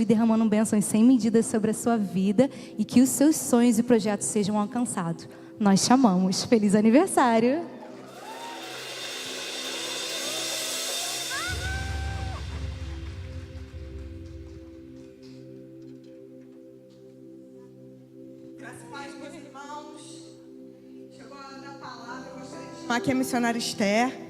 e derramando bênçãos sem medidas sobre a sua vida e que os seus sonhos e projetos sejam alcançados. Nós chamamos. Feliz aniversário! Graças a Deus, meus irmãos. Chegou a hora da palavra. Eu gostaria de chamar aqui a missionária Esther.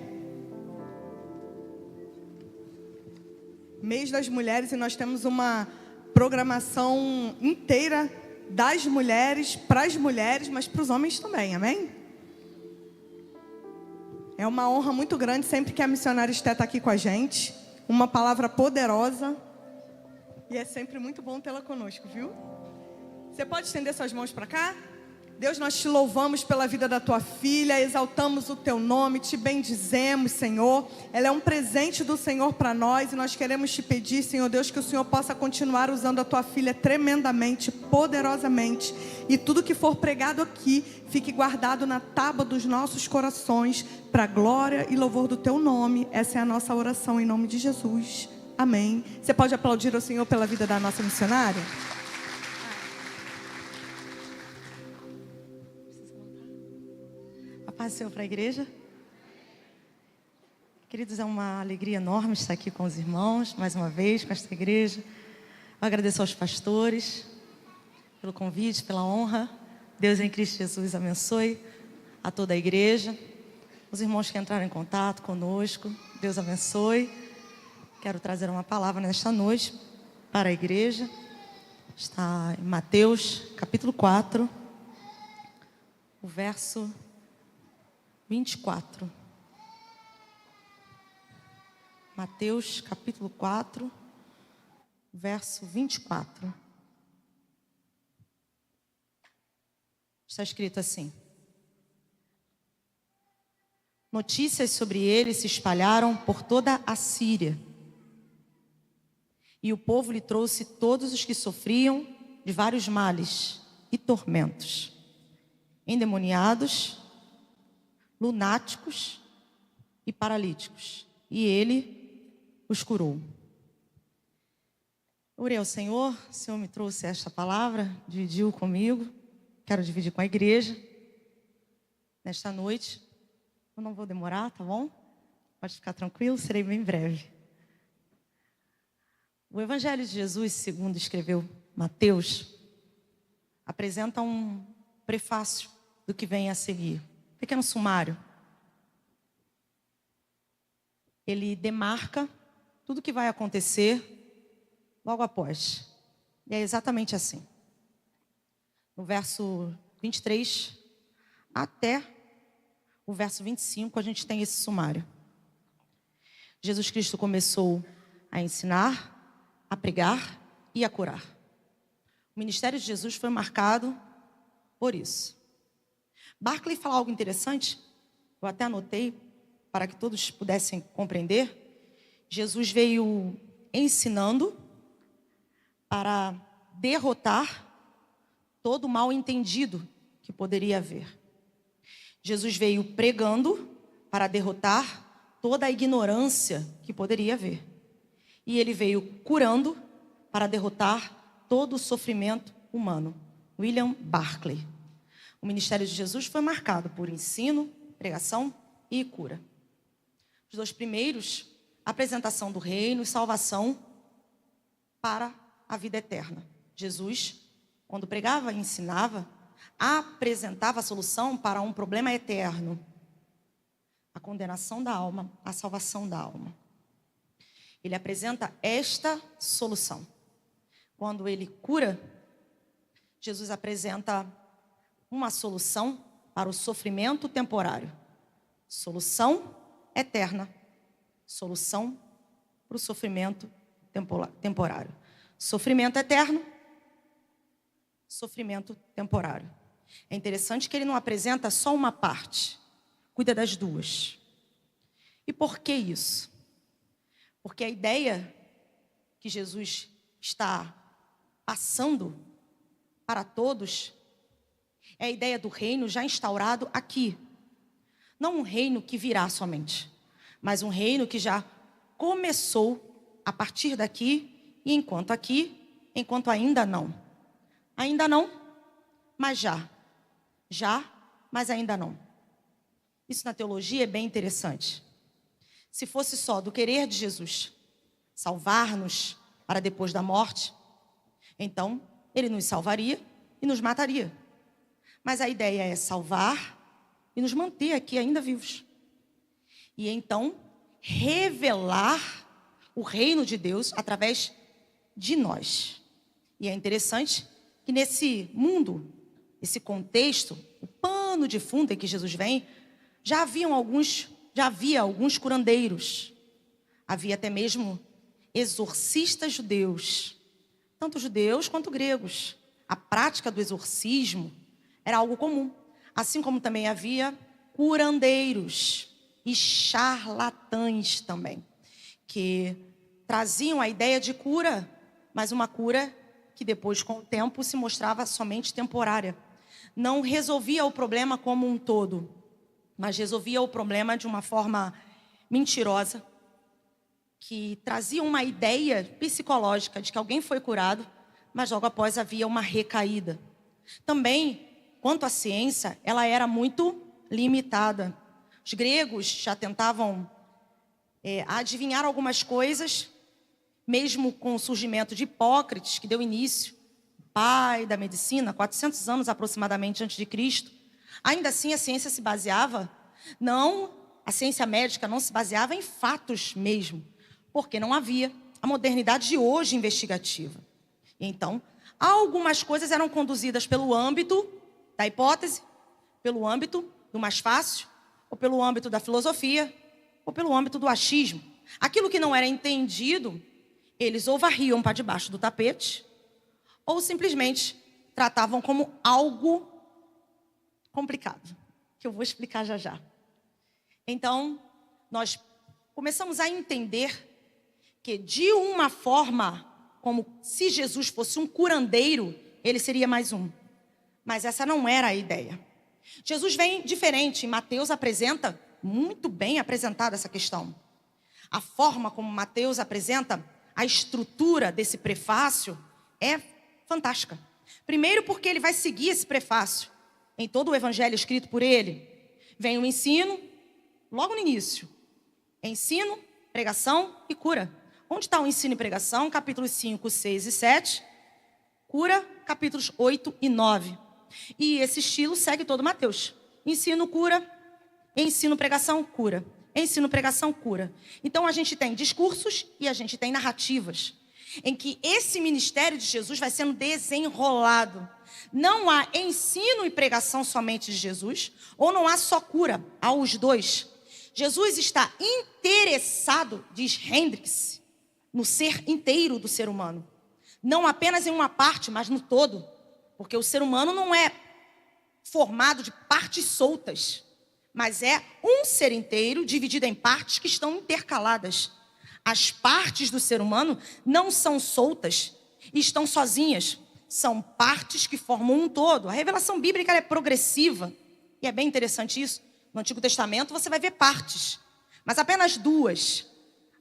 Mês das Mulheres, e nós temos uma programação inteira das mulheres, para as mulheres, mas para os homens também, amém? É uma honra muito grande sempre que a missionária Esther está aqui com a gente. Uma palavra poderosa. E é sempre muito bom tê-la conosco, viu? Você pode estender suas mãos para cá? Deus, nós te louvamos pela vida da tua filha, exaltamos o teu nome, te bendizemos, Senhor. Ela é um presente do Senhor para nós e nós queremos te pedir, Senhor Deus, que o Senhor possa continuar usando a tua filha tremendamente, poderosamente. E tudo que for pregado aqui, fique guardado na tábua dos nossos corações, para a glória e louvor do teu nome. Essa é a nossa oração em nome de Jesus. Amém. Você pode aplaudir ao Senhor pela vida da nossa missionária? Paz do Senhor para a igreja. Queridos, é uma alegria enorme estar aqui com os irmãos, mais uma vez, com esta igreja. Eu agradeço aos pastores pelo convite, pela honra. Deus em Cristo Jesus abençoe a toda a igreja. Os irmãos que entraram em contato conosco, Deus abençoe. Quero trazer uma palavra nesta noite para a igreja. Está em Mateus, capítulo 4, o verso 24. Mateus, capítulo 4, verso 24. Está escrito assim: notícias sobre ele se espalharam por toda a Síria, e o povo lhe trouxe todos os que sofriam de vários males e tormentos, endemoniados, lunáticos e paralíticos, e ele os curou. Orei ao Senhor, o Senhor me trouxe esta palavra, dividiu comigo, quero dividir com a igreja nesta noite. Eu não vou demorar, tá bom? Pode ficar tranquilo, serei bem breve. O Evangelho de Jesus, segundo escreveu Mateus, apresenta um prefácio do que vem a seguir. Pequeno sumário. Ele demarca tudo o que vai acontecer logo após. E é exatamente assim. No verso 23 até o verso 25, a gente tem esse sumário. Jesus Cristo começou a ensinar, a pregar e a curar. O ministério de Jesus foi marcado por isso. Barclay fala algo interessante, eu até anotei, para que todos pudessem compreender. Jesus veio ensinando para derrotar todo o mal entendido que poderia haver. Jesus veio pregando para derrotar toda a ignorância que poderia haver. E ele veio curando para derrotar todo o sofrimento humano. William Barclay. O ministério de Jesus foi marcado por ensino, pregação e cura. Os dois primeiros, apresentação do reino e salvação para a vida eterna. Jesus, quando pregava e ensinava, apresentava a solução para um problema eterno: a condenação da alma, a salvação da alma. Ele apresenta esta solução. Quando ele cura, Jesus apresenta uma solução para o sofrimento temporário. Solução eterna. Solução para o sofrimento temporário. Sofrimento eterno. Sofrimento temporário. É interessante que ele não apresenta só uma parte. Cuida das duas. E por que isso? Porque a ideia que Jesus está passando para todos é a ideia do reino já instaurado aqui. Não um reino que virá somente, mas um reino que já começou a partir daqui, e enquanto aqui, enquanto ainda não. Ainda não, mas já. Já, mas ainda não. Isso na teologia é bem interessante. Se fosse só do querer de Jesus salvar-nos para depois da morte, então ele nos salvaria e nos mataria. Mas a ideia é salvar e nos manter aqui ainda vivos. E então revelar o reino de Deus através de nós. E é interessante que nesse mundo, esse contexto, o pano de fundo em que Jesus vem, já havia alguns curandeiros. Havia até mesmo exorcistas judeus, tanto judeus quanto gregos. A prática do exorcismo era algo comum, assim como também havia curandeiros e charlatães também, que traziam a ideia de cura, mas uma cura que depois, com o tempo, se mostrava somente temporária. Não resolvia o problema como um todo, mas resolvia o problema de uma forma mentirosa, que trazia uma ideia psicológica de que alguém foi curado, mas logo após havia uma recaída. Também, quanto à ciência, ela era muito limitada. Os gregos já tentavam adivinhar algumas coisas, mesmo com o surgimento de Hipócrates, que deu início, pai da medicina, 400 anos aproximadamente antes de Cristo. Ainda assim, a ciência se baseava, a ciência médica não se baseava em fatos mesmo, porque não havia a modernidade de hoje investigativa. Então, algumas coisas eram conduzidas pelo âmbito da hipótese, pelo âmbito do mais fácil, ou pelo âmbito da filosofia, ou pelo âmbito do achismo. Aquilo que não era entendido, eles ou varriam para debaixo do tapete, ou simplesmente tratavam como algo complicado, que eu vou explicar já já. Então, nós começamos a entender que de uma forma, como se Jesus fosse um curandeiro, ele seria mais um. Mas essa não era a ideia. Jesus vem diferente. Mateus apresenta, muito bem apresentada essa questão. A forma como Mateus apresenta a estrutura desse prefácio é fantástica. Primeiro porque ele vai seguir esse prefácio. Em todo o evangelho escrito por ele, vem o ensino, logo no início. Ensino, pregação e cura. Onde está o ensino e pregação? Capítulos 5, 6 e 7. Cura, capítulos 8 e 9. E esse estilo segue todo Mateus. Ensino, cura. Ensino, pregação, cura. Ensino, pregação, cura. Então a gente tem discursos e a gente tem narrativas, em que esse ministério de Jesus vai sendo desenrolado. Não há ensino e pregação somente de Jesus, ou não há só cura, há os dois. Jesus está interessado, diz Hendricks, no ser inteiro do ser humano. Não apenas em uma parte, mas no todo. Porque o ser humano não é formado de partes soltas, mas é um ser inteiro dividido em partes que estão intercaladas. As partes do ser humano não são soltas e estão sozinhas. São partes que formam um todo. A revelação bíblica é progressiva. E é bem interessante isso. No Antigo Testamento você vai ver partes, mas apenas duas: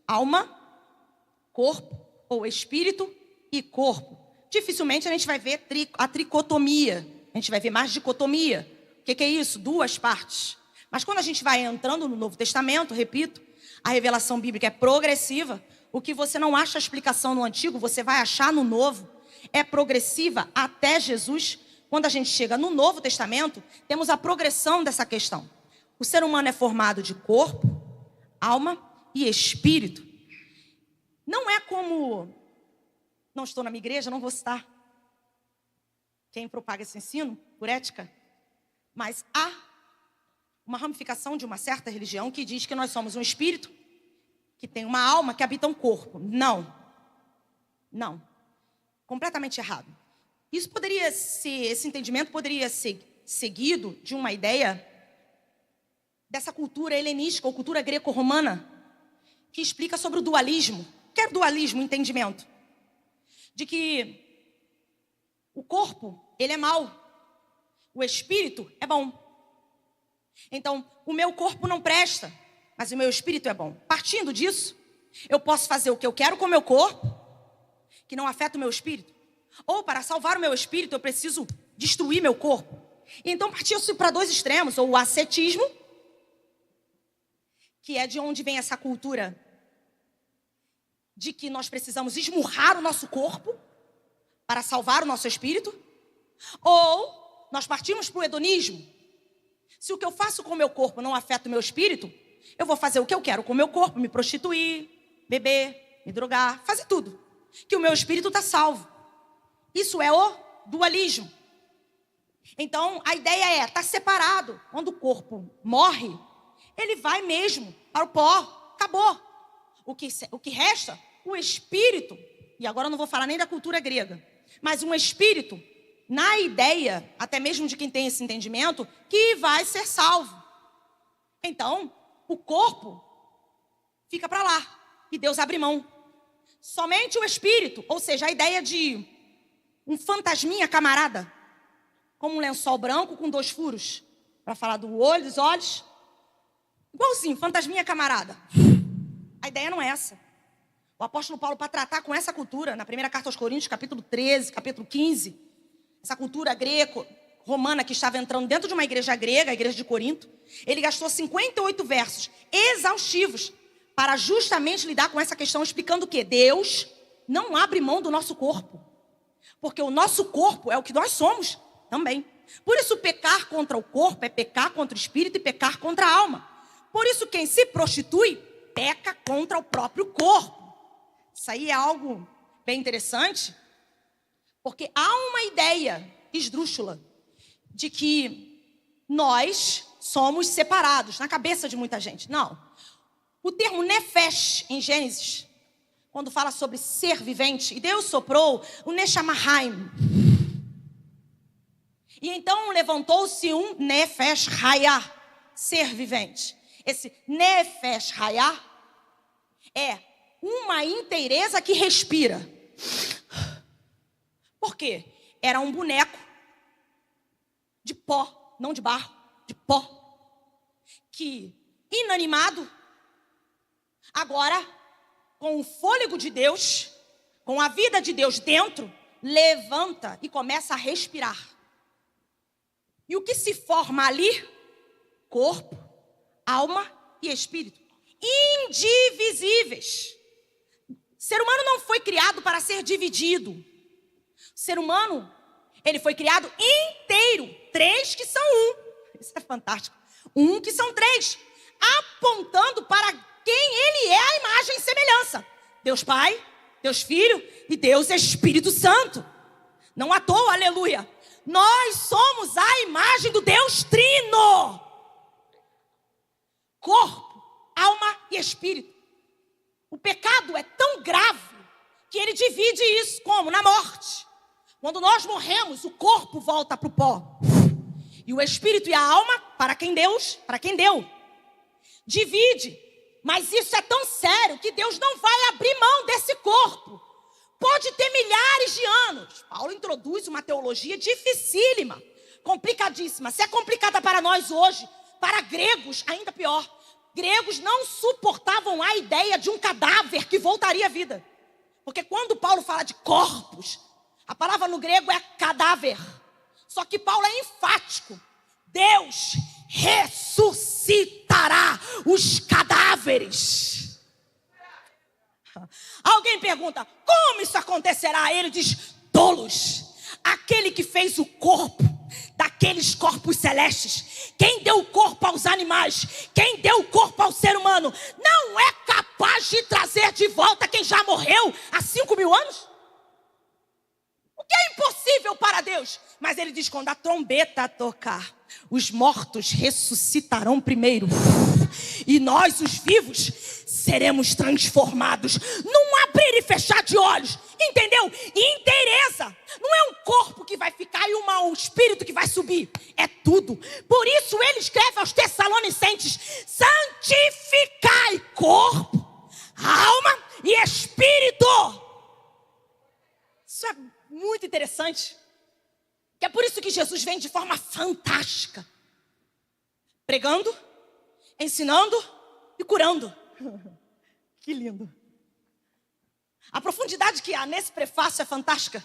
alma, corpo, ou espírito e corpo. Dificilmente a gente vai ver a tricotomia. A gente vai ver mais dicotomia. O que é isso? Duas partes. Mas quando a gente vai entrando no Novo Testamento, repito, a revelação bíblica é progressiva. O que você não acha a explicação no Antigo, você vai achar no Novo. É progressiva até Jesus. Quando a gente chega no Novo Testamento, temos a progressão dessa questão. O ser humano é formado de corpo, alma e espírito. Não é como... Não estou na minha igreja, não vou citar quem propaga esse ensino, por ética. Mas há uma ramificação de uma certa religião que diz que nós somos um espírito, que tem uma alma que habita um corpo. Não. Não. Completamente errado. Isso poderia ser, esse entendimento poderia ser seguido de uma ideia dessa cultura helenística ou cultura greco-romana, que explica sobre o dualismo. O que é dualismo? Entendimento de que o corpo, ele é mau, o espírito é bom. Então, o meu corpo não presta, mas o meu espírito é bom. Partindo disso, eu posso fazer o que eu quero com o meu corpo, que não afeta o meu espírito, Ou para salvar o meu espírito, eu preciso destruir meu corpo. Então partiu-se para dois extremos, ou o ascetismo, que é de onde vem essa cultura de que nós precisamos esmurrar o nosso corpo para salvar o nosso espírito. Ou nós partimos para o hedonismo. Se o que eu faço com o meu corpo não afeta o meu espírito, eu vou fazer o que eu quero com o meu corpo, me prostituir, beber, me drogar, fazer tudo, que o meu espírito está salvo. Isso é o dualismo. Então, a ideia é estar separado. Quando o corpo morre, ele vai mesmo para o pó. Acabou. O que resta, o espírito, e agora eu não vou falar nem da cultura grega, mas um espírito, na ideia, até mesmo de quem tem esse entendimento, que vai ser salvo. Então, o corpo fica para lá e Deus abre mão. Somente o espírito, ou seja, a ideia de um fantasminha camarada, como um lençol branco com 2 furos, para falar do olho, dos olhos, igualzinho, fantasminha camarada. A ideia não é essa. O apóstolo Paulo, para tratar com essa cultura, na primeira carta aos Coríntios, capítulo 13, capítulo 15, essa cultura greco-romana que estava entrando dentro de uma igreja grega, a igreja de Corinto, ele gastou 58 versos exaustivos para justamente lidar com essa questão, explicando o quê? Deus não abre mão do nosso corpo, porque o nosso corpo é o que nós somos também. Por isso, pecar contra o corpo é pecar contra o espírito e pecar contra a alma. Por isso, quem se prostitui, peca contra o próprio corpo. Isso aí é algo bem interessante, porque há uma ideia esdrúxula de que nós somos separados na cabeça de muita gente. Não. O termo nefesh, em Gênesis, quando fala sobre ser vivente, e Deus soprou o Neshamahaim. E então levantou-se um nefesh hayah, ser vivente. Esse nefesh hayah é uma inteireza que respira. Por quê? Era um boneco de pó, não de barro, de pó, que inanimado, agora com o fôlego de Deus, com a vida de Deus dentro, levanta e começa a respirar. E o que se forma ali? Corpo, alma e espírito, indivisíveis. O ser humano não foi criado para ser dividido. O ser humano, ele foi criado inteiro. 3 que são um. Isso é fantástico. 1 que são 3. Apontando para quem ele é, a imagem e semelhança. Deus Pai, Deus Filho e Deus Espírito Santo. Não à toa, aleluia. Nós somos a imagem do Deus Trino. Corpo, alma e espírito. O pecado é tão grave que ele divide isso como? Na morte. Quando nós morremos, o corpo volta para o pó. E o espírito e a alma, para quem deu. Divide. Mas isso é tão sério que Deus não vai abrir mão desse corpo. Pode ter milhares de anos. Paulo introduz uma teologia dificílima, complicadíssima. Se é complicada para nós hoje, para gregos, ainda pior. Gregos não suportavam a ideia de um cadáver que voltaria à vida. Porque quando Paulo fala de corpos, a palavra no grego é cadáver. Só que Paulo é enfático. Deus ressuscitará os cadáveres. Alguém pergunta, como isso acontecerá? Ele diz, tolos. Aquele que fez o corpo daqueles corpos celestes, quem deu o corpo aos animais, quem deu o corpo ao ser humano, não é capaz de trazer de volta quem já morreu há 5.000 anos? O que é impossível para Deus? Mas ele diz, quando a trombeta tocar, os mortos ressuscitarão primeiro. E nós, os vivos, seremos transformados num abrir e fechar de olhos. Entendeu? E inteireza. Não é um corpo que vai ficar e um espírito que vai subir. É tudo. Por isso ele escreve aos Tessalonicenses, santificai corpo, alma e espírito. Isso é muito interessante. Que é por isso que Jesus vem de forma fantástica. Pregando, ensinando e curando. Que lindo. A profundidade que há nesse prefácio é fantástica.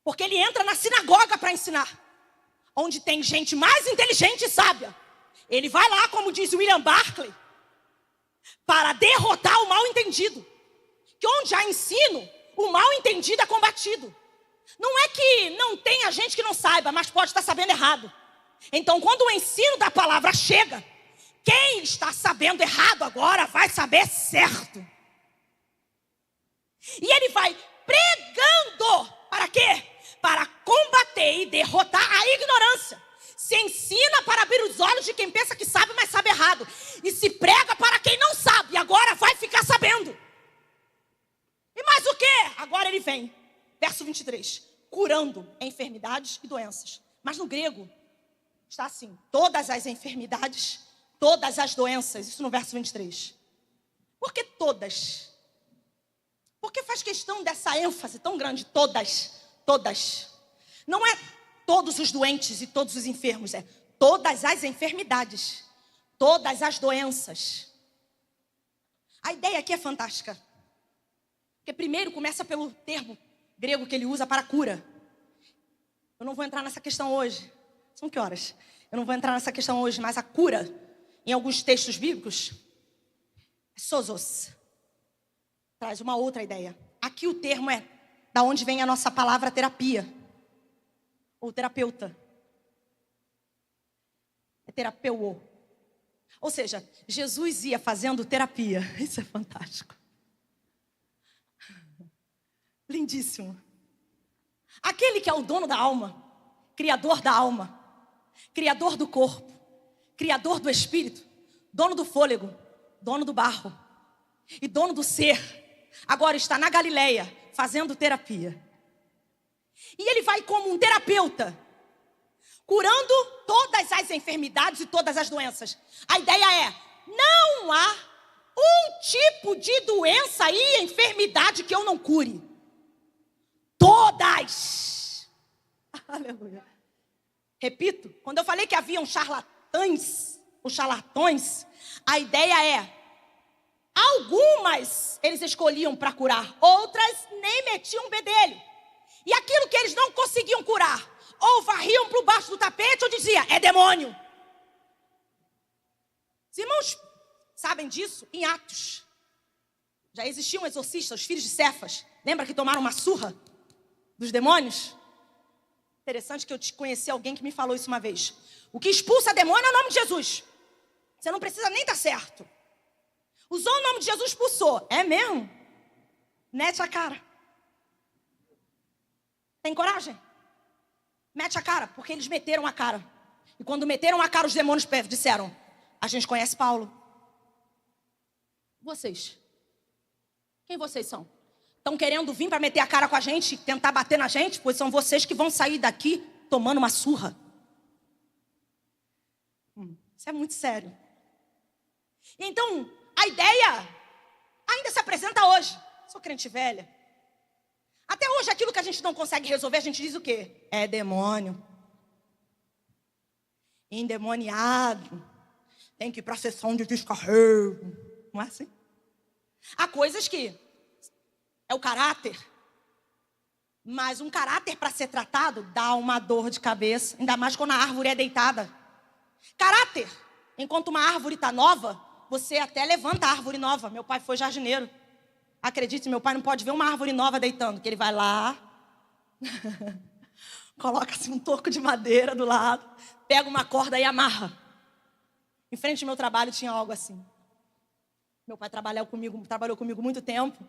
Porque ele entra na sinagoga para ensinar, onde tem gente mais inteligente e sábia. Ele vai lá, como diz William Barclay, para derrotar o mal entendido. Que onde há ensino, o mal entendido é combatido. Não é que não tenha gente que não saiba, mas pode estar sabendo errado. Então, quando o ensino da palavra chega, quem está sabendo errado agora vai saber certo. E ele vai pregando, para quê? Para combater e derrotar a ignorância. Se ensina para abrir os olhos de quem pensa que sabe, mas sabe errado. E se prega para quem não sabe, agora vai ficar sabendo. E mais o quê? Agora ele vem, verso 23, curando enfermidades e doenças. Mas no grego está assim: todas as enfermidades, todas as doenças. Isso no verso 23. Por que todas? Por que faz questão dessa ênfase tão grande? Todas, todas. Não é todos os doentes e todos os enfermos, é todas as enfermidades, todas as doenças. A ideia aqui é fantástica. Porque primeiro começa pelo termo grego que ele usa para cura. Eu não vou entrar nessa questão hoje. São que horas? Eu não vou entrar nessa questão hoje, mas a cura, em alguns textos bíblicos, é sozos. Traz uma outra ideia. Aqui o termo é da onde vem a nossa palavra terapia. Ou terapeuta. É terapeuo. Ou seja, Jesus ia fazendo terapia. Isso é fantástico. Lindíssimo. Aquele que é o dono da alma, criador da alma, criador do corpo, criador do espírito, dono do fôlego, dono do barro e dono do ser, agora está na Galileia fazendo terapia. E ele vai como um terapeuta, curando todas as enfermidades e todas as doenças. A ideia é: não há um tipo de doença e enfermidade que eu não cure. Todas. Aleluia. Repito, quando eu falei que haviam charlatães, ou charlatões, a ideia é: algumas eles escolhiam para curar, outras nem metiam um bedelho. E aquilo que eles não conseguiam curar, ou varriam para baixo do tapete, ou dizia: é demônio. Os irmãos sabem disso em Atos. Já existiam exorcistas, os filhos de Cefas. Lembra que tomaram uma surra dos demônios? Interessante que eu conheci alguém que me falou isso uma vez. O que expulsa demônio é o nome de Jesus. Você não precisa nem estar certo. Usou o nome de Jesus, expulsou. É mesmo? Mete a cara. Tem coragem? Mete a cara, porque eles meteram a cara. E quando meteram a cara, os demônios disseram: a gente conhece Paulo. Vocês? Quem vocês são? Estão querendo vir para meter a cara com a gente, tentar bater na gente? Pois são vocês que vão sair daqui tomando uma surra. Isso é muito sério. Então, a ideia ainda se apresenta hoje. Sou crente velha. Até hoje, aquilo que a gente não consegue resolver, a gente diz o quê? É demônio. Endemoniado. Tem que ir para a sessão de descarrego. Não é assim? Há coisas que é o caráter. Mas um caráter para ser tratado dá uma dor de cabeça. Ainda mais quando a árvore é deitada. Caráter. Enquanto uma árvore está nova, você até levanta a árvore nova. Meu pai foi jardineiro. Acredite, meu pai não pode ver uma árvore nova deitando. Que ele vai lá, coloca assim um toco de madeira do lado, pega uma corda e amarra. Em frente ao meu trabalho tinha algo assim. Meu pai trabalhou comigo muito tempo.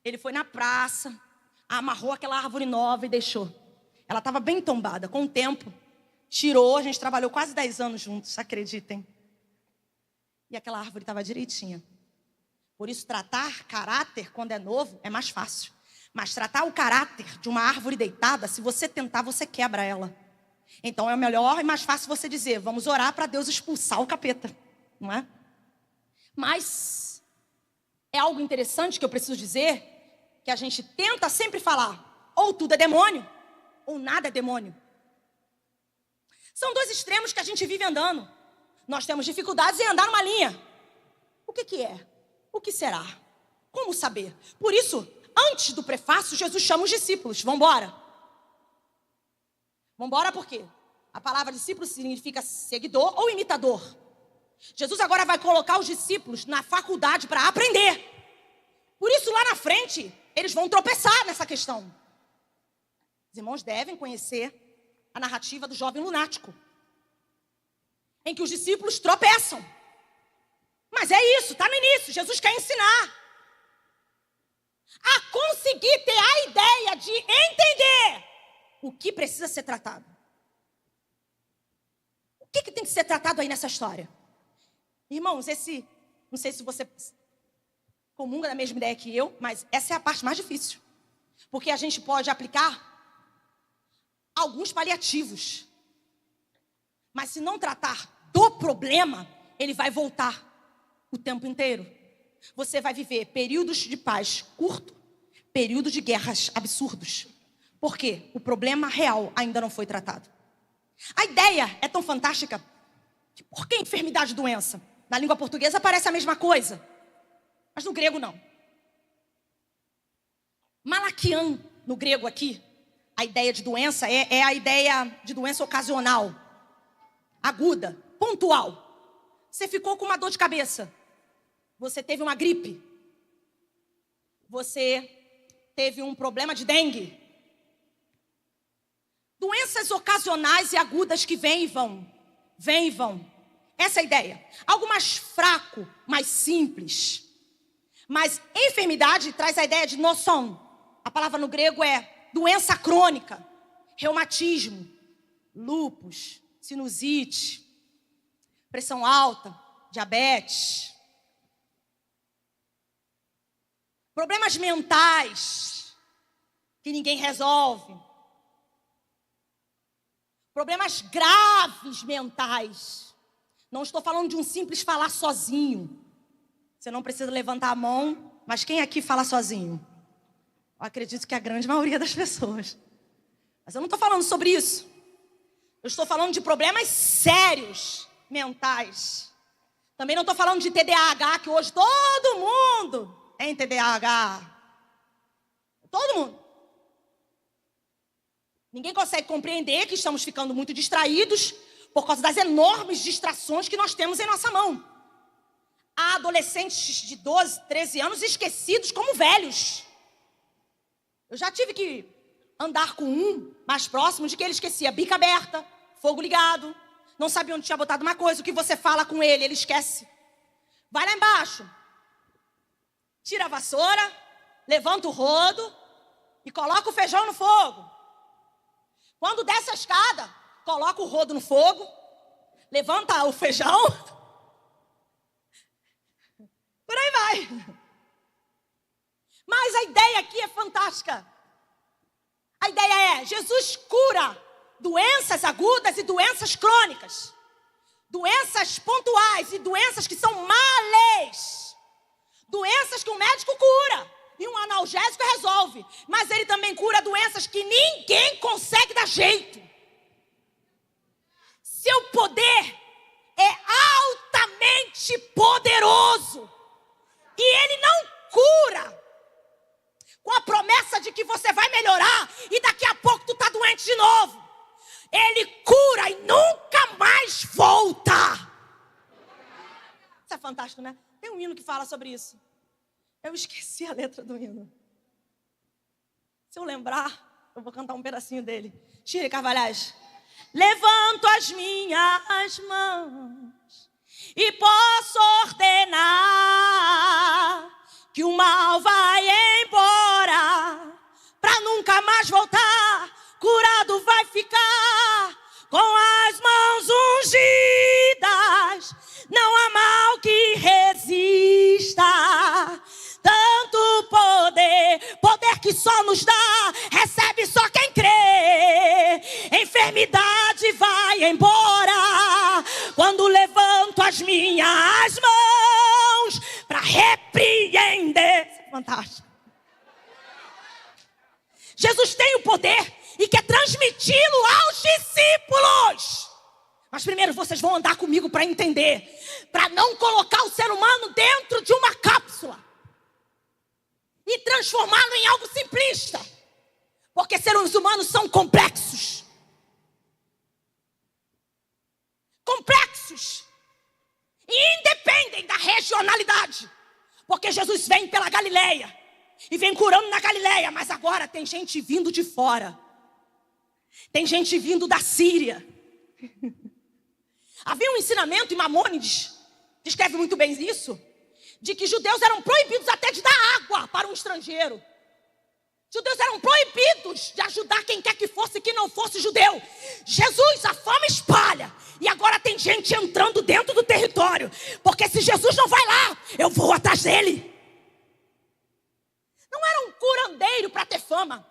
Ele foi na praça, amarrou aquela árvore nova e deixou. Ela estava bem tombada. Com o tempo, tirou. A gente trabalhou quase 10 anos juntos, acreditem. E aquela árvore estava direitinha. Por isso, tratar caráter quando é novo é mais fácil. Mas tratar o caráter de uma árvore deitada, se você tentar, você quebra ela. Então é melhor e mais fácil você dizer: vamos orar para Deus expulsar o capeta. Não é? Mas é algo interessante que eu preciso dizer, que a gente tenta sempre falar: ou tudo é demônio, ou nada é demônio. São dois extremos que a gente vive andando. Nós temos dificuldades em andar numa linha. O que é? O que será? Como saber? Por isso, antes do prefácio, Jesus chama os discípulos. Vamos embora. Vambora por quê? A palavra discípulo significa seguidor ou imitador. Jesus agora vai colocar os discípulos na faculdade para aprender. Por isso, lá na frente, eles vão tropeçar nessa questão. Os irmãos devem conhecer a narrativa do jovem lunático, em que os discípulos tropeçam. Mas é isso, está no início. Jesus quer ensinar a conseguir ter a ideia de entender o que precisa ser tratado. O que tem que ser tratado aí nessa história? Irmãos, não sei se você comunga da mesma ideia que eu, mas essa é a parte mais difícil. Porque a gente pode aplicar alguns paliativos. Mas se não tratar do problema, ele vai voltar o tempo inteiro. Você vai viver períodos de paz curto, períodos de guerras absurdos. Por quê? O problema real ainda não foi tratado. A ideia é tão fantástica que por que enfermidade e doença? Na língua portuguesa parece a mesma coisa, mas no grego não. Malaquian, no grego aqui, a ideia de doença é a ideia de doença ocasional, aguda, pontual. Você ficou com uma dor de cabeça, você teve uma gripe, você teve um problema de dengue. Doenças ocasionais e agudas que vêm e vão. Vêm e vão. Essa é a ideia. Algo mais fraco, mais simples. Mas enfermidade traz a ideia de noção. A palavra no grego é doença crônica, reumatismo, lúpus, sinusite, pressão alta, diabetes. Problemas mentais que ninguém resolve. Problemas graves mentais. Não estou falando de um simples falar sozinho. Você não precisa levantar a mão, mas quem aqui fala sozinho? Eu acredito que a grande maioria das pessoas. Mas eu não estou falando sobre isso. Eu estou falando de problemas sérios mentais. Também não estou falando de TDAH, que hoje todo mundo tem TDAH. Todo mundo. Ninguém consegue compreender que estamos ficando muito distraídos por causa das enormes distrações que nós temos em nossa mão. Há adolescentes de 12, 13 anos esquecidos como velhos. Eu já tive que andar com um mais próximo de que ele esquecia bica aberta, fogo ligado, não sabia onde tinha botado uma coisa, o que você fala com ele, ele esquece. Vai lá embaixo, tira a vassoura, levanta o rodo e coloca o feijão no fogo. Quando desce a escada, coloca o rodo no fogo, levanta o feijão, por aí vai. Mas a ideia aqui é fantástica. A ideia é, Jesus cura doenças agudas e doenças crônicas. Doenças pontuais e doenças que são males. Doenças que o médico cura e um analgésico resolve. Mas ele também cura doenças que ninguém consegue dar jeito. Seu poder é altamente poderoso. E ele não cura com a promessa de que você vai melhorar e daqui a pouco tu tá doente de novo. Ele cura e nunca mais volta. Isso é fantástico, né? Tem um hino que fala sobre isso. Eu esqueci a letra do hino. Se eu lembrar, eu vou cantar um pedacinho dele. Shirley Carvalhais. Levanto as minhas mãos e posso ordenar que o mal vai embora, pra nunca mais voltar. Curado vai ficar com as mãos ungidas. Não há mal que resista. Tanto poder, poder que só nos dá, recebe só quem crê. Enfermidade vai embora quando levanto as minhas mãos para repreender. Fantástico. Jesus tem o poder e quer transmiti-lo aos discípulos. Mas primeiro vocês vão andar comigo para entender, para não colocar o ser humano dentro de uma cápsula e transformá-lo em algo simplista. Porque seres humanos são complexos. cidade. Porque Jesus vem pela Galileia. E vem curando na Galileia. Mas agora tem gente vindo de fora. Tem gente vindo da Síria. Havia um ensinamento em Maimônides, descreve muito bem isso, de que judeus eram proibidos até de dar água para um estrangeiro. Judeus eram proibidos de ajudar quem quer que fosse que não fosse judeu. Jesus, a fome espalha. E agora tem gente entrando dentro do território. Porque se Jesus não vai lá, eu vou atrás dele. Não era um curandeiro para ter fama.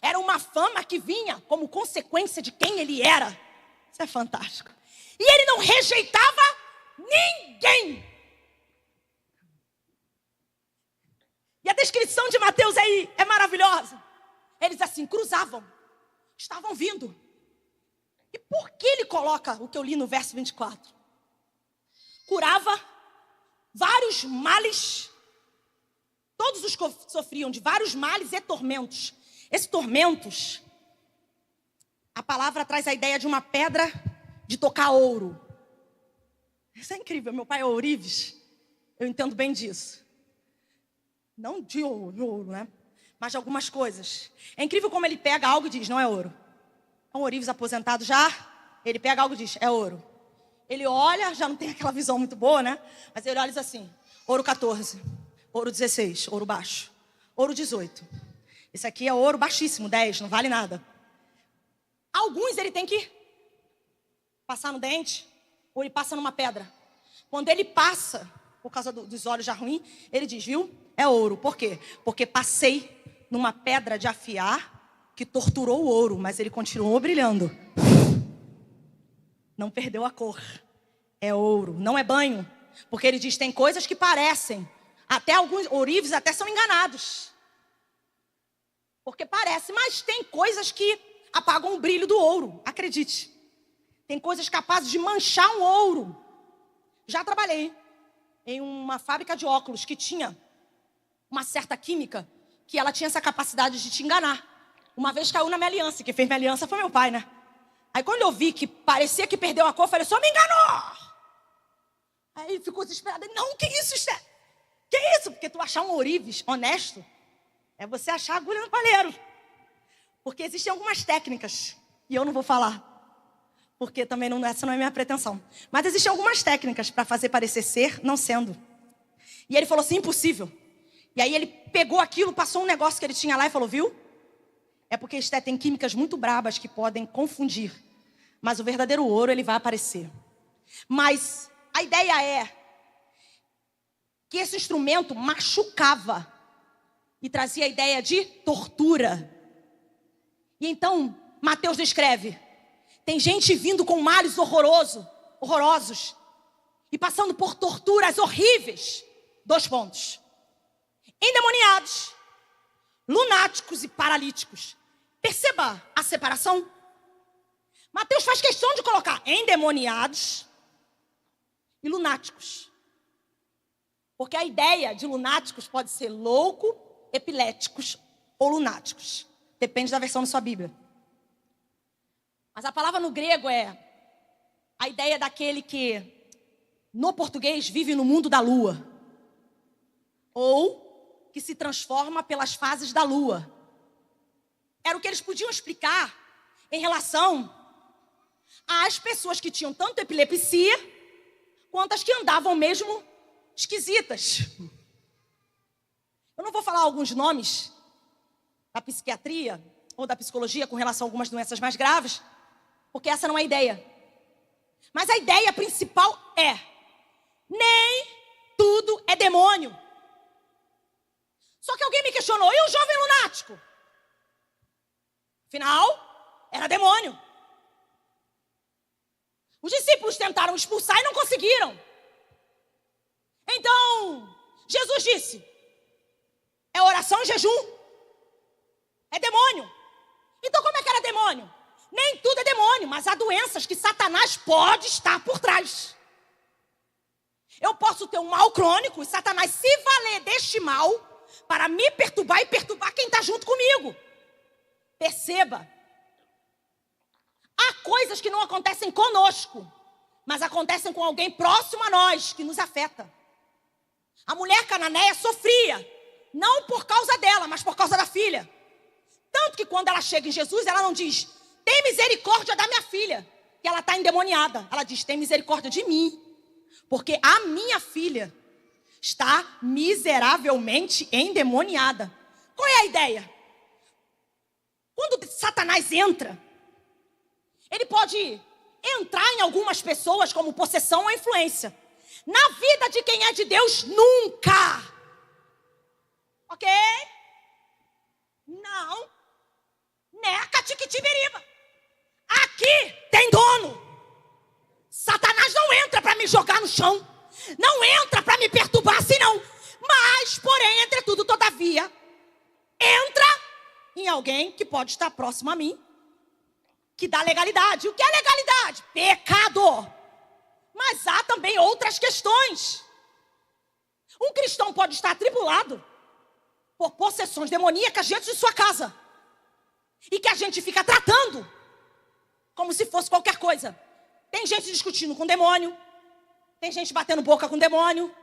Era uma fama que vinha como consequência de quem ele era. Isso é fantástico. E ele não rejeitava ninguém. E a descrição de Mateus aí é maravilhosa. Eles assim cruzavam, estavam vindo. E por que ele coloca o que eu li no verso 24? Curava vários males. Todos os que sofriam de vários males e tormentos. Esses tormentos, a palavra traz a ideia de uma pedra de tocar ouro. Isso é incrível. Meu pai é ourives. Eu entendo bem disso. Não de ouro, né? Mas de algumas coisas. É incrível como ele pega algo e diz, não é ouro. É um ourives aposentado já. Ele pega algo e diz, é ouro. Ele olha, já não tem aquela visão muito boa, né? Mas ele olha e diz assim, ouro 14, ouro 16, ouro baixo, ouro 18. Esse aqui é ouro baixíssimo, 10, não vale nada. Alguns ele tem que passar no dente, ou ele passa numa pedra. Quando ele passa, por causa dos olhos já ruins, ele diz, viu? É ouro. Por quê? Porque passei numa pedra de afiar que torturou o ouro, mas ele continuou brilhando. Não perdeu a cor. É ouro. Não é banho. Porque ele diz, tem coisas que parecem. Até alguns ourives até são enganados. Porque parece, mas tem coisas que apagam o brilho do ouro. Acredite. Tem coisas capazes de manchar um ouro. Já trabalhei em uma fábrica de óculos que tinha uma certa química que ela tinha essa capacidade de te enganar. Uma vez caiu na minha aliança. Quem fez minha aliança foi meu pai, né? Aí quando eu vi que parecia que perdeu a cor, eu falei, só me enganou! Aí ele ficou desesperado. Não, que isso, Esté? Que isso? Porque tu achar um ourives honesto é você achar agulha no palheiro. Porque existem algumas técnicas, e eu não vou falar. Porque também essa não é minha pretensão. Mas existem algumas técnicas para fazer parecer ser, não sendo. E ele falou assim, impossível. E aí ele pegou aquilo, passou um negócio que ele tinha lá e falou, viu? É porque Esté tem químicas muito brabas que podem confundir. Mas o verdadeiro ouro, ele vai aparecer. Mas a ideia é que esse instrumento machucava e trazia a ideia de tortura. E então, Mateus descreve, tem gente vindo com males horrorosos e passando por torturas horríveis. 2 pontos. Endemoniados, lunáticos e paralíticos. Perceba a separação. Mateus faz questão de colocar endemoniados e lunáticos. Porque a ideia de lunáticos pode ser louco, epiléticos ou lunáticos. Depende da versão da sua Bíblia. Mas a palavra no grego é a ideia daquele que, no português, vive no mundo da lua. Ou que se transforma pelas fases da lua. Era o que eles podiam explicar em relação às pessoas que tinham tanto epilepsia, quanto as que andavam mesmo esquisitas. Eu não vou falar alguns nomes da psiquiatria ou da psicologia com relação a algumas doenças mais graves, porque essa não é a ideia. Mas a ideia principal é, nem tudo é demônio. Só que alguém me questionou, e o jovem lunático? Afinal, era demônio. Os discípulos tentaram expulsar e não conseguiram. Então, Jesus disse, é oração e jejum. É demônio. Então como é que era demônio? Nem tudo é demônio, mas há doenças que Satanás pode estar por trás. Eu posso ter um mal crônico e Satanás se valer deste mal para me perturbar e perturbar quem está junto comigo. Perceba. Há coisas que não acontecem conosco, mas acontecem com alguém próximo a nós, que nos afeta. A mulher cananeia sofria, não por causa dela, mas por causa da filha. Tanto que quando ela chega em Jesus, ela não diz, tem misericórdia da minha filha, que ela está endemoniada. Ela diz, tem misericórdia de mim, porque a minha filha está miseravelmente endemoniada. Qual é a ideia? Quando Satanás entra, ele pode entrar em algumas pessoas como possessão ou influência. Na vida de quem é de Deus, nunca. Ok? Não. Neca tiquitiberiba. Aqui tem dono. Satanás não entra para me jogar no chão. Não entra para me perturbar assim não. Mas, porém, entretudo, todavia, entra em alguém que pode estar próximo a mim, que dá legalidade. O que é legalidade? Pecado. Mas há também outras questões. Um cristão pode estar atribulado por possessões demoníacas dentro de sua casa. E que a gente fica tratando como se fosse qualquer coisa. Tem gente discutindo com o demônio. Tem gente batendo boca com o demônio.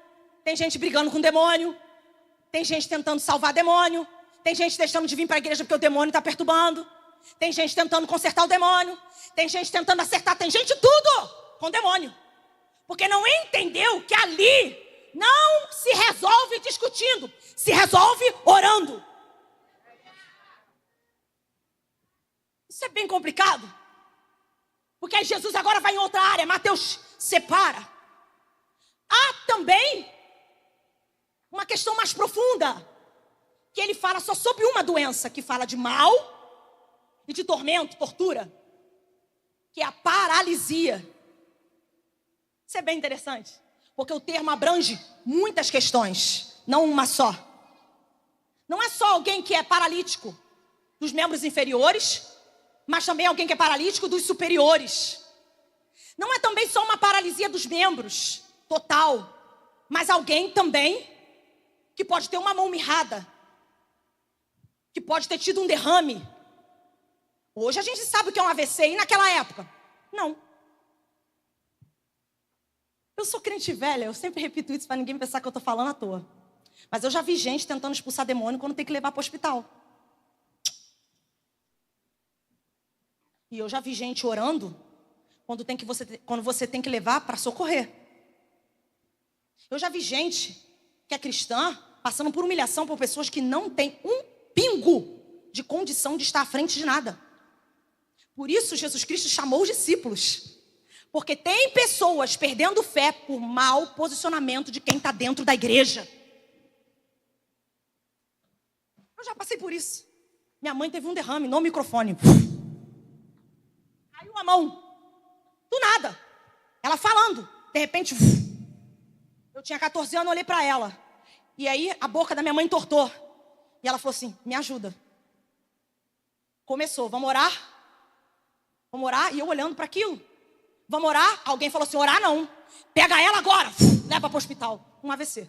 Tem gente brigando com o demônio. Tem gente tentando salvar demônio. Tem gente deixando de vir para a igreja porque o demônio está perturbando. Tem gente tentando consertar o demônio. Tem gente tentando acertar. Tem gente tudo com demônio. Porque não entendeu que ali não se resolve discutindo. Se resolve orando. Isso é bem complicado. Porque aí Jesus agora vai em outra área. Mateus separa. Há também uma questão mais profunda. Que ele fala só sobre uma doença. Que fala de mal e de tormento, tortura. Que é a paralisia. Isso é bem interessante. Porque o termo abrange muitas questões. Não uma só. Não é só alguém que é paralítico dos membros inferiores. Mas também alguém que é paralítico dos superiores. Não é também só uma paralisia dos membros, total. Mas alguém também que pode ter uma mão mirrada. Que pode ter tido um derrame. Hoje a gente sabe o que é um AVC e naquela época? Não. Eu sou crente velha, eu sempre repito isso para ninguém pensar que eu estou falando à toa. Mas eu já vi gente tentando expulsar demônio quando tem que levar para o hospital. E eu já vi gente orando quando você tem que levar para socorrer. Eu já vi gente que é cristã passando por humilhação por pessoas que não têm um pingo de condição de estar à frente de nada. Por isso Jesus Cristo chamou os discípulos. Porque tem pessoas perdendo fé por mau posicionamento de quem está dentro da igreja. Eu já passei por isso. Minha mãe teve um derrame no microfone. Caiu a mão. Do nada. Ela falando. De repente, eu tinha 14 anos, olhei para ela. E aí a boca da minha mãe entortou. E ela falou assim, me ajuda. Começou, vamos orar? Vamos orar? E eu olhando para aquilo. Vamos orar? Alguém falou assim, orar não. Pega ela agora. Leva para o hospital. Um AVC.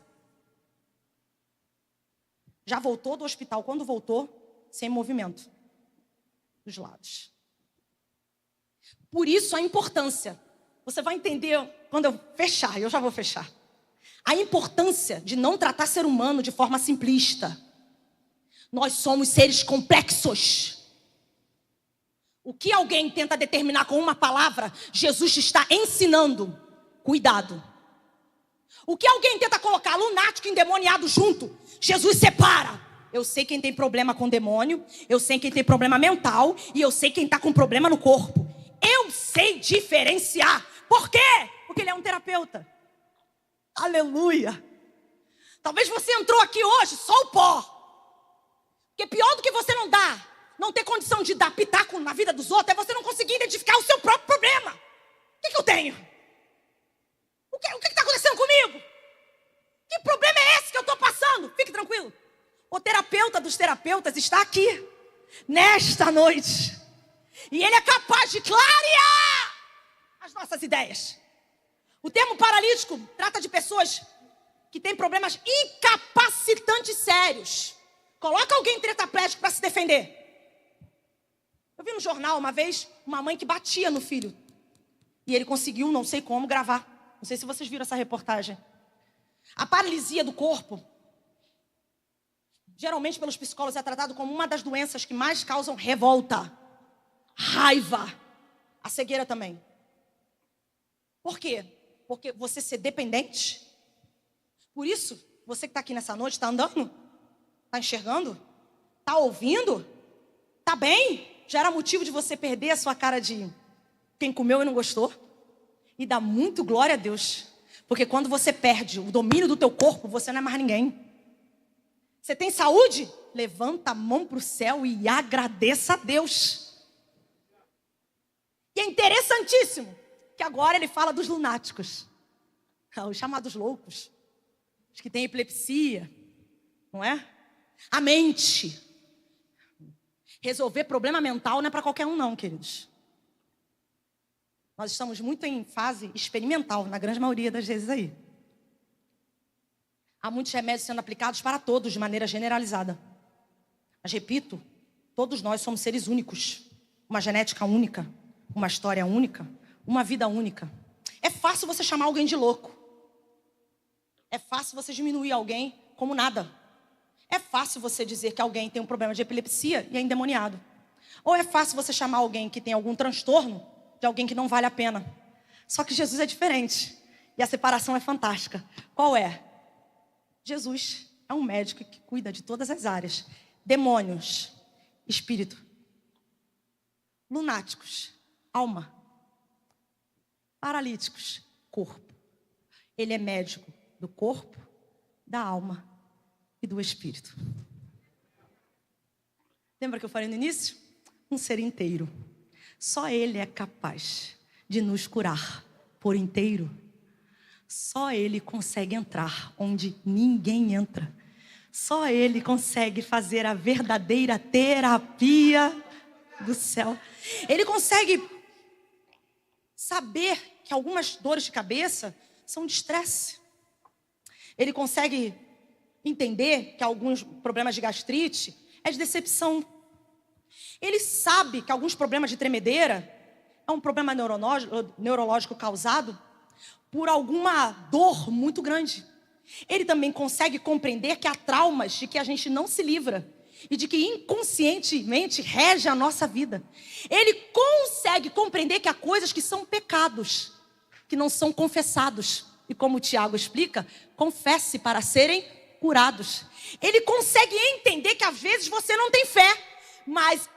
Já voltou do hospital. Quando voltou, sem movimento. Dos lados. Por isso a importância. Você vai entender quando eu fechar. Eu já vou fechar. A importância de não tratar ser humano de forma simplista. Nós somos seres complexos. O que alguém tenta determinar com uma palavra, Jesus está ensinando. Cuidado. O que alguém tenta colocar lunático e endemoniado junto, Jesus separa. Eu sei quem tem problema com demônio, eu sei quem tem problema mental e eu sei quem está com problema no corpo. Eu sei diferenciar. Por quê? Porque ele é um terapeuta. Aleluia. Talvez você entrou aqui hoje só o pó. Porque pior do que você não ter condição de dar pitaco na vida dos outros, é você não conseguir identificar o seu próprio problema. O que eu tenho? O que está acontecendo comigo? Que problema é esse que eu estou passando? Fique tranquilo. O terapeuta dos terapeutas está aqui, nesta noite. E ele é capaz de clarear as nossas ideias. O termo paralítico trata de pessoas que têm problemas incapacitantes sérios. Coloca alguém tetraplégico para se defender. Eu vi no jornal uma vez uma mãe que batia no filho. E ele conseguiu, não sei como, gravar. Não sei se vocês viram essa reportagem. A paralisia do corpo, geralmente pelos psicólogos é tratado como uma das doenças que mais causam revolta, raiva. A cegueira também. Por quê? Porque você ser dependente. Por isso, você que está aqui nessa noite, está andando? Está enxergando? Está ouvindo? Está bem? Já era motivo de você perder a sua cara de quem comeu e não gostou? E dá muito glória a Deus. Porque quando você perde o domínio do teu corpo, você não é mais ninguém. Você tem saúde? Levanta a mão para o céu e agradeça a Deus. E é interessantíssimo que agora ele fala dos lunáticos, os chamados loucos, os que têm epilepsia, não é? A mente. Resolver problema mental não é para qualquer um não, queridos. Nós estamos muito em fase experimental, na grande maioria das vezes aí. Há muitos remédios sendo aplicados para todos de maneira generalizada. Mas repito, todos nós somos seres únicos, uma genética única, uma história única, uma vida única. É fácil você chamar alguém de louco. É fácil você diminuir alguém como nada. É fácil você dizer que alguém tem um problema de epilepsia e é endemoniado. Ou é fácil você chamar alguém que tem algum transtorno de alguém que não vale a pena. Só que Jesus é diferente. E a separação é fantástica. Qual é? Jesus é um médico que cuida de todas as áreas. Demônios, espírito. Lunáticos, alma. Paralíticos, corpo. Ele é médico do corpo, da alma e do espírito. Lembra que eu falei no início? Um ser inteiro. Só Ele é capaz de nos curar por inteiro. Só Ele consegue entrar onde ninguém entra. Só Ele consegue fazer a verdadeira terapia do céu. Ele consegue saber que algumas dores de cabeça são de estresse. Ele consegue entender que alguns problemas de gastrite é de decepção. Ele sabe que alguns problemas de tremedeira é um problema neurológico causado por alguma dor muito grande. Ele também consegue compreender que há traumas de que a gente não se livra e de que inconscientemente rege a nossa vida. Ele consegue compreender que há coisas que são pecados, que não são confessados. E como o Tiago explica, confesse para serem curados. Ele consegue entender que às vezes você não tem fé, mas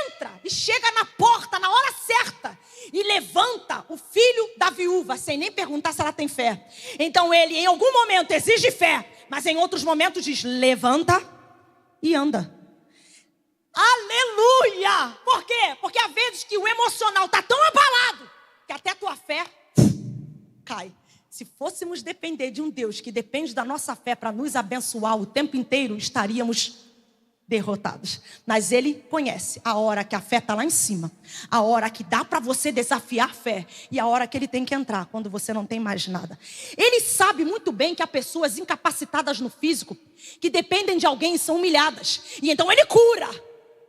entra e chega na porta na hora certa e levanta o filho da viúva sem nem perguntar se ela tem fé. Então ele em algum momento exige fé, mas em outros momentos diz: levanta e anda. Aleluia! Por quê? Porque há vezes que o emocional está tão abalado que até a tua fé cai. Se fôssemos depender de um Deus que depende da nossa fé para nos abençoar o tempo inteiro, estaríamos derrotados. Mas Ele conhece a hora que a fé está lá em cima, a hora que dá para você desafiar a fé e a hora que Ele tem que entrar quando você não tem mais nada. Ele sabe muito bem que há pessoas incapacitadas no físico que dependem de alguém e são humilhadas. E então Ele cura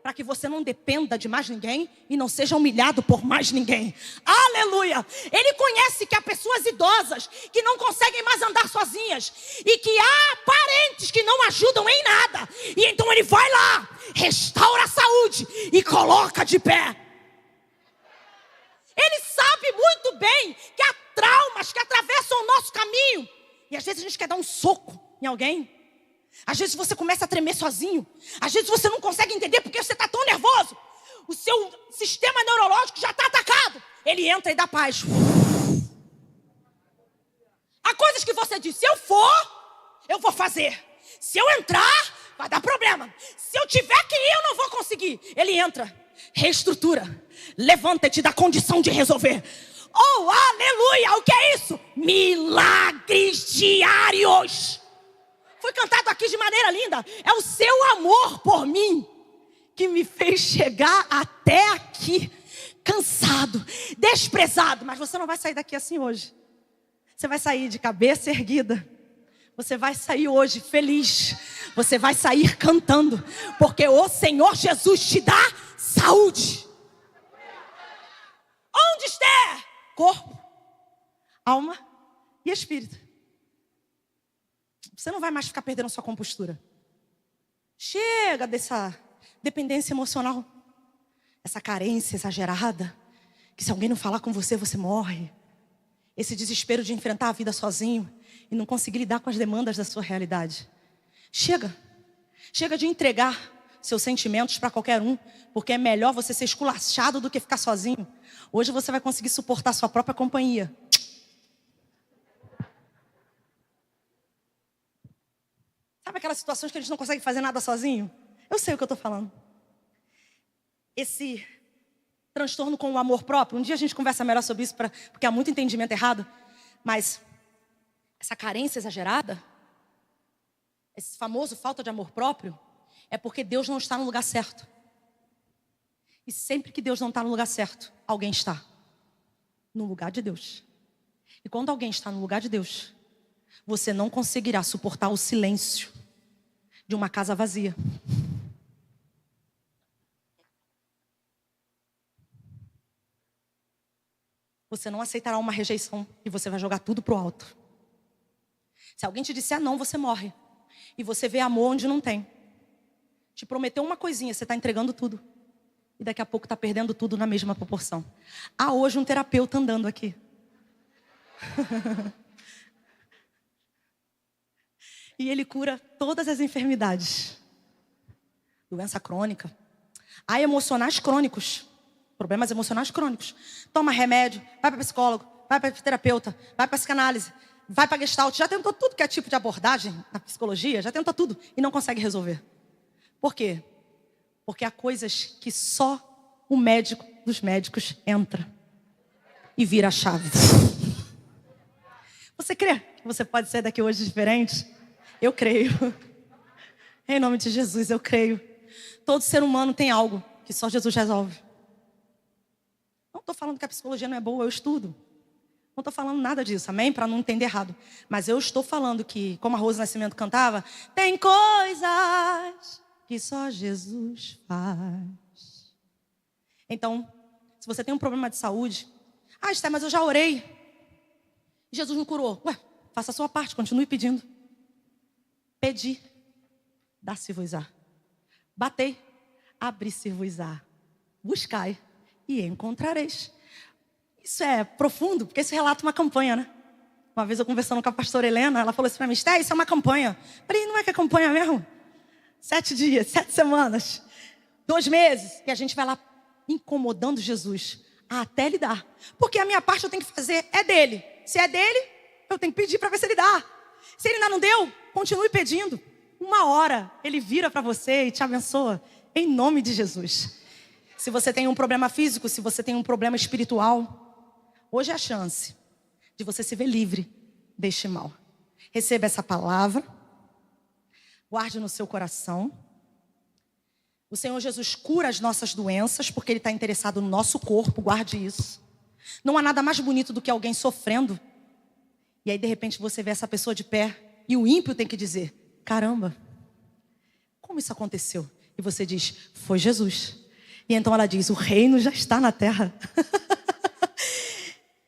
para que você não dependa de mais ninguém e não seja humilhado por mais ninguém. Aleluia! Ele conhece que há pessoas idosas que não conseguem mais andar sozinhas e que há parentes que não ajudam em nada. E então ele vai lá, restaura a saúde e coloca de pé. Ele sabe muito bem que há traumas que atravessam o nosso caminho. E às vezes a gente quer dar um soco em alguém. Às vezes você começa a tremer sozinho. Às vezes você não consegue entender porque você está tão nervoso. O seu sistema neurológico já está atacado. Ele entra e dá paz. Há coisas que você diz: se eu for, eu vou fazer. Se eu entrar, vai dar problema. Se eu tiver que ir, eu não vou conseguir. Ele entra, reestrutura, levanta e te dá condição de resolver. Oh, aleluia! O que é isso? Milagres diários. Foi cantado aqui de maneira linda. É o seu amor por mim que me fez chegar até aqui, cansado, desprezado. Mas você não vai sair daqui assim hoje. Você vai sair de cabeça erguida. Você vai sair hoje feliz. Você vai sair cantando, porque o Senhor Jesus te dá saúde. Onde estiver corpo, alma e espírito. Você não vai mais ficar perdendo sua compostura. Chega dessa dependência emocional. Essa carência exagerada. Que se alguém não falar com você, você morre. Esse desespero de enfrentar a vida sozinho e não conseguir lidar com as demandas da sua realidade. Chega. Chega de entregar seus sentimentos para qualquer um, porque é melhor você ser esculachado do que ficar sozinho. Hoje você vai conseguir suportar sua própria companhia. Sabe aquelas situações que a gente não consegue fazer nada sozinho? Eu sei o que eu estou falando. Esse transtorno com o amor próprio, um dia a gente conversa melhor sobre isso, porque há muito entendimento errado, mas essa carência exagerada, esse famoso falta de amor próprio, é porque Deus não está no lugar certo. E sempre que Deus não está no lugar certo, alguém está no lugar de Deus. E quando alguém está no lugar de Deus, você não conseguirá suportar o silêncio de uma casa vazia. Você não aceitará uma rejeição e você vai jogar tudo pro alto. Se alguém te disser não, você morre. E você vê amor onde não tem. Te prometeu uma coisinha, você está entregando tudo. E daqui a pouco está perdendo tudo na mesma proporção. Há hoje um terapeuta andando aqui. E ele cura todas as enfermidades. Doença crônica. Há emocionais crônicos. Problemas emocionais crônicos. Toma remédio, vai para psicólogo, vai para terapeuta, vai para psicanálise, vai para gestalt. Já tentou tudo que é tipo de abordagem na psicologia, já tentou tudo e não consegue resolver. Por quê? Porque há coisas que só o médico dos médicos entra e vira a chave. Você crê que você pode sair daqui hoje diferente? Eu creio. Em nome de Jesus, eu creio. Todo ser humano tem algo que só Jesus resolve. Não estou falando que a psicologia não é boa, eu estudo. Não estou falando nada disso, amém? Para não entender errado. Mas eu estou falando que, como a Rosa Nascimento cantava, tem coisas que só Jesus faz. Então, se você tem um problema de saúde, Esther, mas eu já orei. Jesus me curou. Ué, faça a sua parte, continue pedindo. Pedi, dá-se-vos-á. Batei, abri-se-vos-á. Buscai e encontrareis. Isso é profundo, porque isso relata uma campanha, né? Uma vez eu conversando com a pastora Helena, ela falou assim para mim, Esther, isso é uma campanha. Eu falei, não é que é campanha mesmo? 7 dias, 7 semanas, 2 meses. E a gente vai lá incomodando Jesus até ele dar. Porque a minha parte eu tenho que fazer é dele. Se é dele, eu tenho que pedir para ver se ele dá. Se ele ainda não deu, continue pedindo. 1 hora ele vira para você e te abençoa. Em nome de Jesus. Se você tem um problema físico, se você tem um problema espiritual, hoje é a chance de você se ver livre deste mal. Receba essa palavra. Guarde no seu coração. O Senhor Jesus cura as nossas doenças, porque Ele está interessado no nosso corpo, guarde isso. Não há nada mais bonito do que alguém sofrendo. E aí de repente você vê essa pessoa de pé, e o ímpio tem que dizer, caramba, como isso aconteceu? E você diz, foi Jesus. E então ela diz, o reino já está na terra.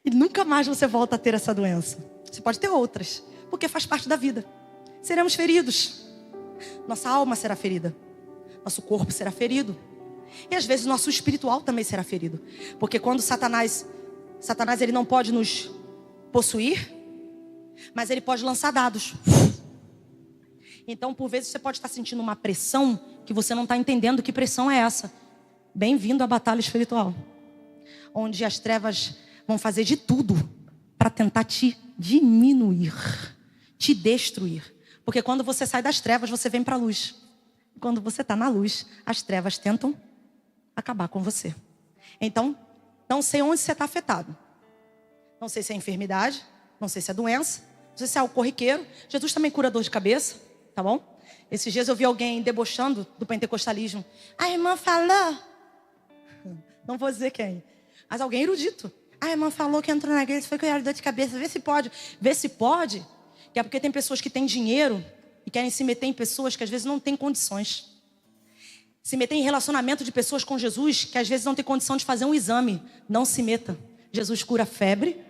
E nunca mais você volta a ter essa doença. Você pode ter outras, porque faz parte da vida. Seremos feridos. Nossa alma será ferida. Nosso corpo será ferido. E às vezes nosso espiritual também será ferido. Porque quando Satanás ele não pode nos possuir, mas ele pode lançar dados. Então por vezes você pode estar sentindo uma pressão que você não está entendendo que pressão é essa. Bem-vindo à batalha espiritual. Onde as trevas vão fazer de tudo para tentar te diminuir, te destruir. Porque quando você sai das trevas, você vem para a luz. Quando você está na luz, as trevas tentam acabar com você. Então, não sei onde você está afetado. Não sei se é enfermidade, não sei se é doença, não sei se é o corriqueiro. Jesus também cura dor de cabeça, tá bom? Esses dias eu vi alguém debochando do pentecostalismo. A irmã falou, não vou dizer quem, mas alguém erudito. A irmã falou que entrou na igreja, foi com dor de cabeça, vê se pode. Vê se pode, que é porque tem pessoas que têm dinheiro e querem se meter em pessoas que às vezes não têm condições. Se meter em relacionamento de pessoas com Jesus que às vezes não tem condição de fazer um exame. Não se meta. Jesus cura febre.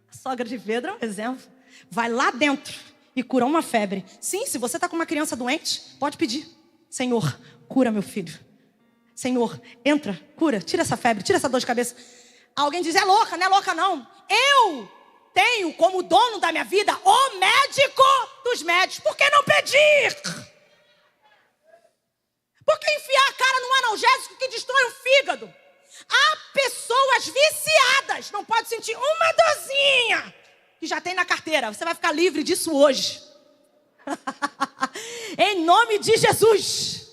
A sogra de Pedro é um exemplo. Vai lá dentro e cura uma febre. Sim, se você está com uma criança doente, pode pedir. Senhor, cura meu filho. Senhor, entra, cura, tira essa febre, tira essa dor de cabeça. Alguém diz, é louca, não é louca não. Eu tenho como dono da minha vida o médico dos médicos. Por que não pedir? Por que enfiar a cara num analgésico que destrói o fígado? Há pessoas viciadas, não pode sentir uma dorzinha que já tem na carteira. Você vai ficar livre disso hoje. Em nome de Jesus.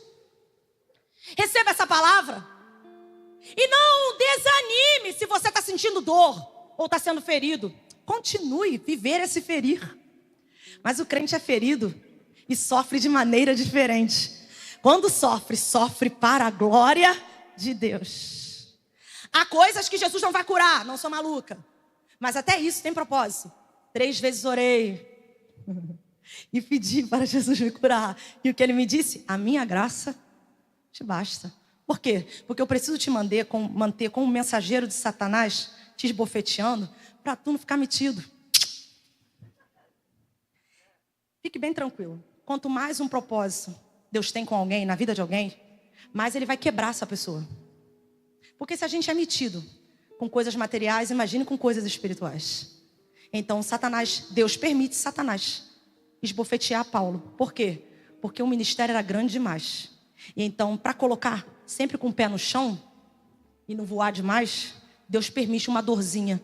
Receba essa palavra. E não desanime se você está sentindo dor ou está sendo ferido. Continue a viver esse ferir. Mas o crente é ferido e sofre de maneira diferente. Quando sofre, sofre para a glória de Deus. Há coisas que Jesus não vai curar, não sou maluca. Mas até isso tem propósito. 3 vezes orei e pedi para Jesus me curar. E o que ele me disse? A minha graça te basta. Por quê? Porque eu preciso te manter como um mensageiro de Satanás, te esbofeteando, para tu não ficar metido. Fique bem tranquilo. Quanto mais um propósito Deus tem com alguém, na vida de alguém, mais ele vai quebrar essa pessoa. Porque se a gente é metido com coisas materiais, imagine com coisas espirituais. Então Satanás, Deus permite Satanás esbofetear Paulo. Por quê? Porque o ministério era grande demais. E então, para colocar sempre com o pé no chão e não voar demais, Deus permite uma dorzinha.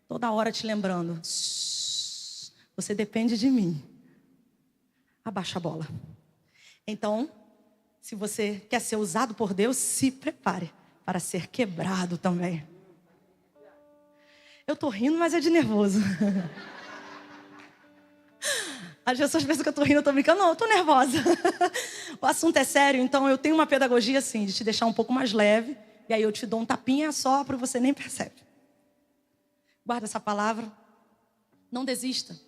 Toda hora te lembrando. Você depende de mim. Abaixa a bola. Então, se você quer ser usado por Deus, se prepare para ser quebrado também. Eu tô rindo, mas é de nervoso. As pessoas pensam que eu tô rindo, eu tô brincando. Não, eu tô nervosa. O assunto é sério, então eu tenho uma pedagogia assim, de te deixar um pouco mais leve. E aí eu te dou um tapinha só para você nem percebe. Guarda essa palavra. Não desista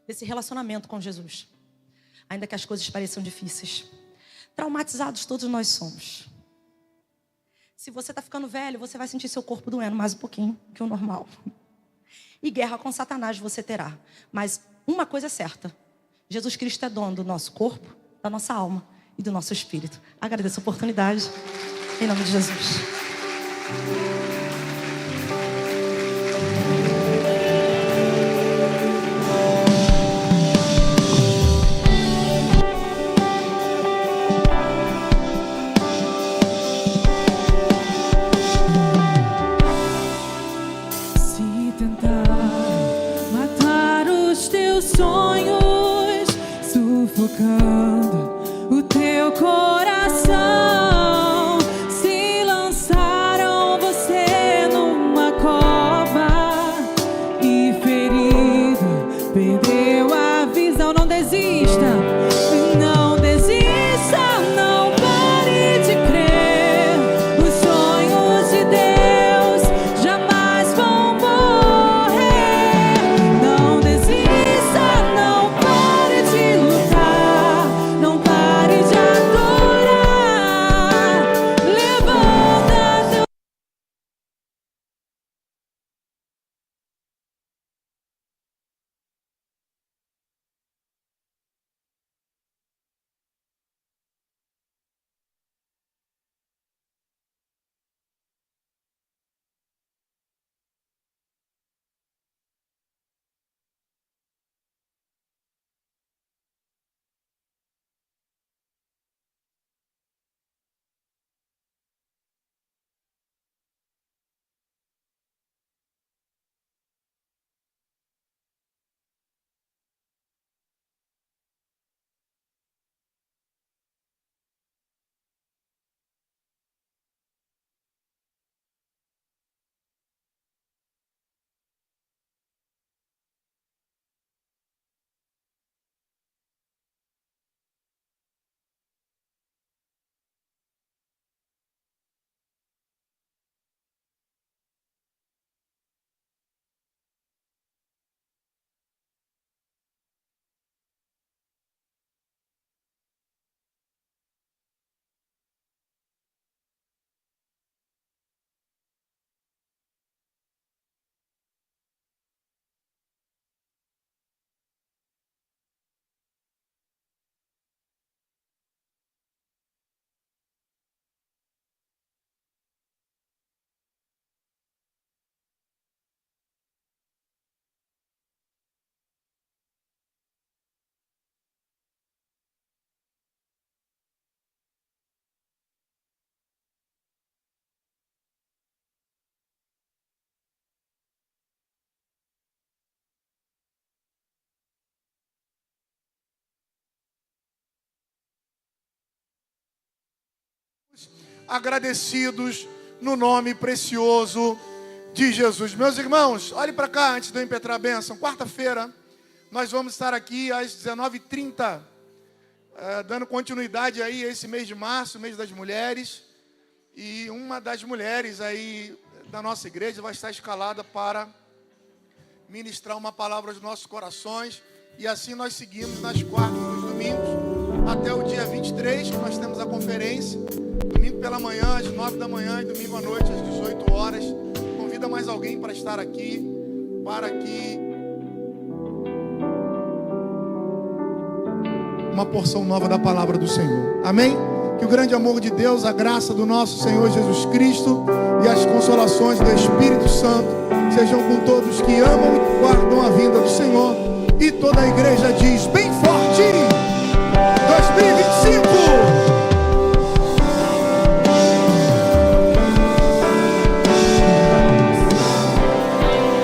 desse relacionamento com Jesus. Ainda que as coisas pareçam difíceis. Traumatizados todos nós somos. Se você está ficando velho, você vai sentir seu corpo doendo mais um pouquinho que o normal. E guerra com Satanás você terá. Mas uma coisa é certa. Jesus Cristo é dono do nosso corpo, da nossa alma e do nosso espírito. Agradeço a oportunidade. Em nome de Jesus. Sufocando o teu coração, se lançaram você agradecidos no nome precioso de Jesus. Meus irmãos, olhem para cá antes de eu impetrar a bênção. Quarta-feira, nós vamos estar aqui às 19h30, dando continuidade aí a esse mês de março, mês das mulheres. E uma das mulheres aí da nossa igreja vai estar escalada para ministrar uma palavra aos nossos corações. E assim nós seguimos nas quartas e nos domingos, até o dia 23, que nós temos a conferência. Domingo pela manhã, às 9 da manhã, e domingo à noite, às 18 horas. Convida mais alguém para estar aqui, para que uma porção nova da palavra do Senhor. Amém? Que o grande amor de Deus, a graça do nosso Senhor Jesus Cristo e as consolações do Espírito Santo sejam com todos que amam e guardam a vinda do Senhor. E toda a igreja diz: